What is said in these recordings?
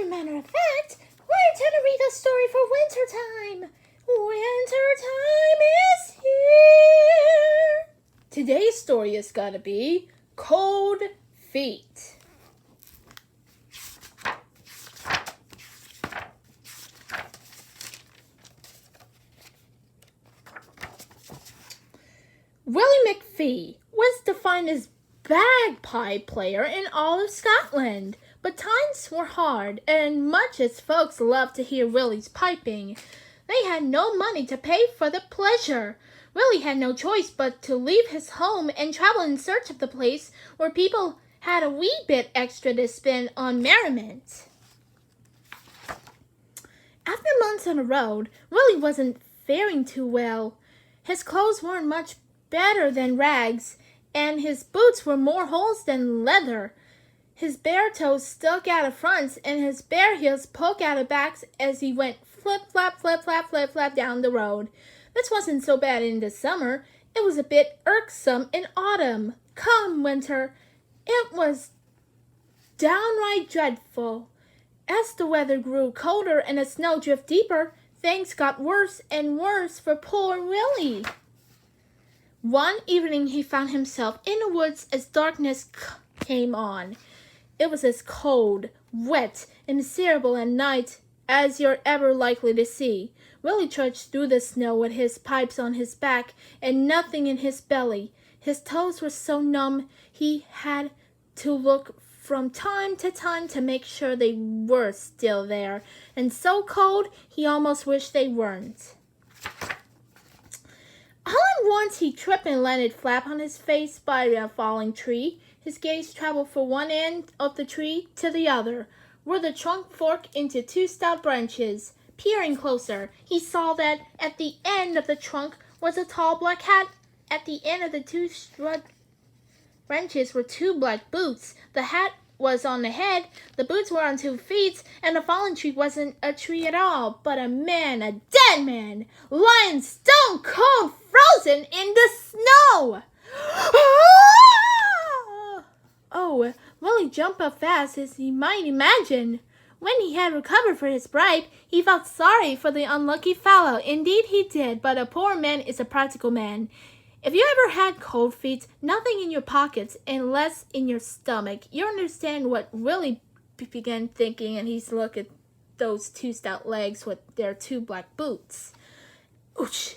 matter of fact, we're going to read a story for Wintertime. Wintertime is here. Today's story is going to be Cold Feet. Willie McPhee was the finest bagpipe player in all of Scotland, but times were hard, and much as folks loved to hear Willie's piping, they had no money to pay for the pleasure. Willie had no choice but to leave his home and travel in search of the place where people had a wee bit extra to spend on merriment. After months on the road, Willie wasn't faring too well. His clothes weren't much better than rags, and his boots were more holes than leather. His bare toes stuck out of front, and his bare heels poked out of backs as he went flip, flap, flip, flap, flip, flap down the road. This wasn't so bad in the summer. It was a bit irksome in autumn. Come winter, it was downright dreadful. As the weather grew colder and the snow drifted deeper, things got worse and worse for poor Willie. One evening he found himself in the woods as darkness came on. It was as cold, wet, and miserable at night as you're ever likely to see. Willie trudged through the snow with his pipes on his back and nothing in his belly. His toes were so numb he had to look from time to time to make sure they were still there, and so cold he almost wished they weren't. All at once he tripped and landed flat on his face by a falling tree. His gaze traveled from one end of the tree to the other, where the trunk forked into two stout branches. Peering closer, he saw that at the end of the trunk was a tall black hat. At the end of the two branches were two black boots. The hat was on the head, the boots were on 2 feet, and the fallen tree wasn't a tree at all, but a man, a dead man, lying stone cold frozen in the snow. Oh, Willie jumped up fast, as you might imagine. When he had recovered from his fright, he felt sorry for the unlucky fellow. Indeed he did, but a poor man is a practical man. If you ever had cold feet, nothing in your pockets and less in your stomach, you understand what Willie began thinking, and he's looked at those 2 stout legs with their 2 black boots. Ooch!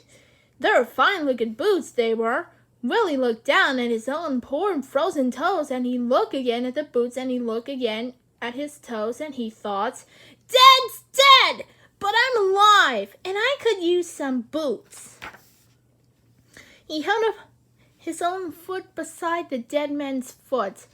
They were fine-looking boots, they were. Willie looked down at his own poor frozen toes, and he looked again at the boots, and he looked again at his toes, and he thought, "Dead's dead, but I'm alive, and I could use some boots." He held up his own foot beside the dead man's foot.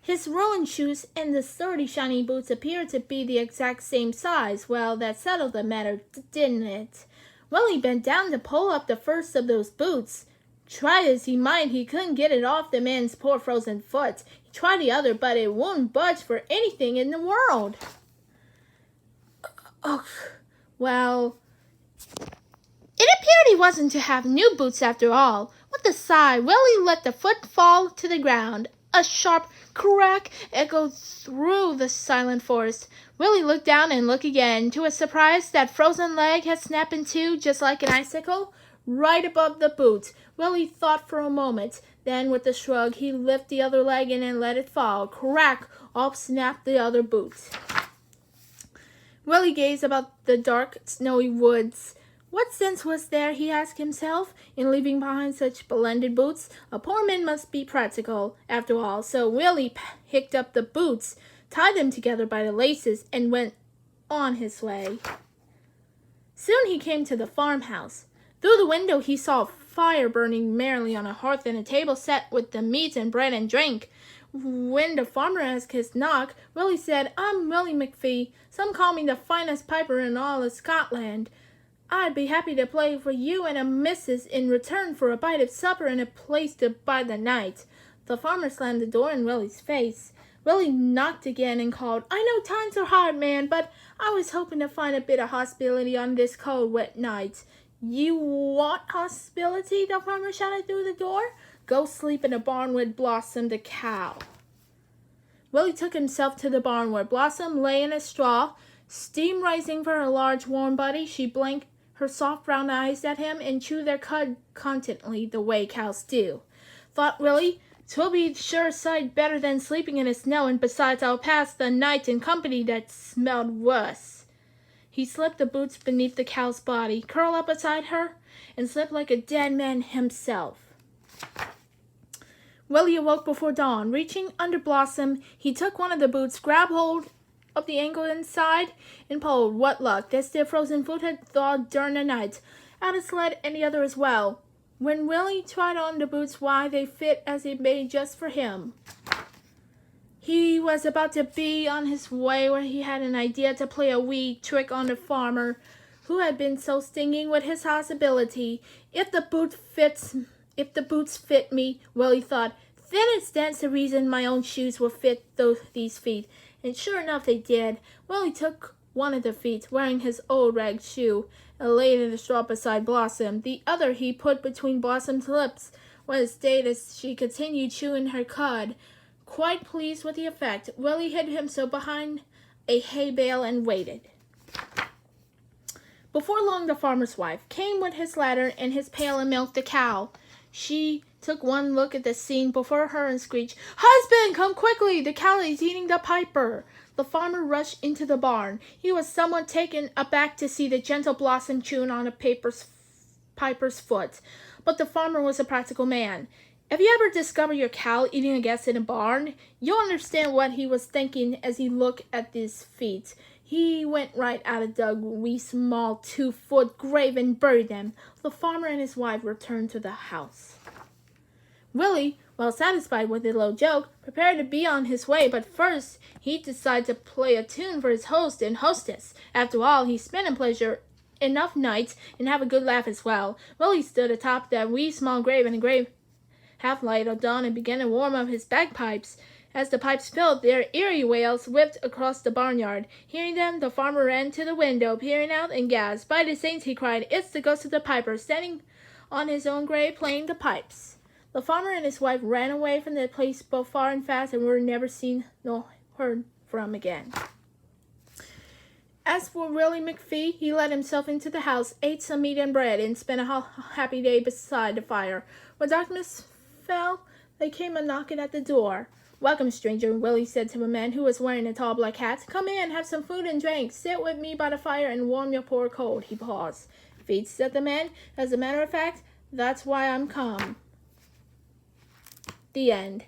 His ruined shoes and the sturdy, shiny boots appeared to be the exact same size. Well, that settled the matter, didn't it? Willie bent down to pull up the first of those boots. Try as he might, he couldn't get it off the man's poor frozen foot. He tried the other, but it wouldn't budge for anything in the world. Well, it appeared he wasn't to have new boots after all. With a sigh, Willie let the foot fall to the ground. A sharp crack echoed through the silent forest. Willie looked down and looked again. To his surprise, that frozen leg had snapped in two, just like an icicle, right above the boot. Willie thought for a moment. Then, with a shrug, he lifted the other leg in and let it fall. Crack! Off snapped the other boot. Willie gazed about the dark, snowy woods. What sense was there, he asked himself, in leaving behind such splendid boots? A poor man must be practical, after all. So Willie picked up the boots, tied them together by the laces, and went on his way. Soon he came to the farmhouse. Through the window he saw a fire burning merrily on a hearth and a table set with the meat and bread and drink. When the farmer asked his knock, Willie said, "I'm Willie McPhee. Some call me the finest piper in all of Scotland. I'd be happy to play for you and a missus in return for a bite of supper and a place to bide the night." The farmer slammed the door in Willie's face. Willie knocked again and called, "I know times are hard, man, but I was hoping to find a bit of hospitality on this cold, wet night." "You want hospitality?" the farmer shouted through the door. "Go sleep in a barn with Blossom the cow." Willie took himself to the barn where Blossom lay in a straw, steam rising from her large warm body. She blinked her soft brown eyes at him and chewed their cud contentedly the way cows do. Thought Willie, "'twill be sure a sight better than sleeping in the snow, and besides I'll pass the night in company that smelled worse." He slipped the boots beneath the cow's body, curled up beside her, and slept like a dead man himself. Willie awoke before dawn. Reaching under Blossom, he took one of the boots, grabbed hold of the ankle inside, and pulled. What luck! The stiff frozen foot had thawed during the night. Out it slid, and the other as well. When Willie tried on the boots, why, they fit as if made just for him. He was about to be on his way where he had an idea to play a wee trick on the farmer, who had been so stinging with his hospitality. If the boots fit me, Willie thought, then it stands to reason my own shoes will fit these feet. And sure enough they did. Willie took one of the feet, wearing his old rag shoe, and laid in the straw beside Blossom. The other he put between Blossom's lips, where it stayed as she continued chewing her cud. Quite pleased with the effect, Willie hid himself behind a hay bale and waited. Before long the farmer's wife came with his ladder and his pail and milked the cow. She took one look at the scene before her and screeched, "Husband, come quickly! The cow is eating the piper!" The farmer rushed into the barn. He was somewhat taken aback to see the gentle Blossom chewing on a piper's foot. But the farmer was a practical man. If you ever discover your cow eating a guest in a barn, you'll understand what he was thinking as he looked at these feet. He went right out and dug wee small 2-foot grave and buried them. The farmer and his wife returned to the house. Willie, well satisfied with the little joke, prepared to be on his way, but first he decided to play a tune for his host and hostess. After all, he spent in pleasure enough nights and have a good laugh as well. Willie stood atop that wee small grave in the grave half-light of dawn and began to warm up his bagpipes. As the pipes filled, their eerie wails whipped across the barnyard. Hearing them, the farmer ran to the window, peering out, and gasped. "By the saints," he cried, "it's the ghost of the piper, standing on his own grave playing the pipes." The farmer and his wife ran away from the place both far and fast and were never seen nor heard from again. As for Willie McPhee, he let himself into the house, ate some meat and bread, and spent a happy day beside the fire. When darkness fell, they came a-knocking at the door. "Welcome, stranger," Willie said to a man who was wearing a tall black hat. "Come in, have some food and drink. Sit with me by the fire and warm your poor cold." He paused. "Feet," said the man. "As a matter of fact, that's why I'm come." The end.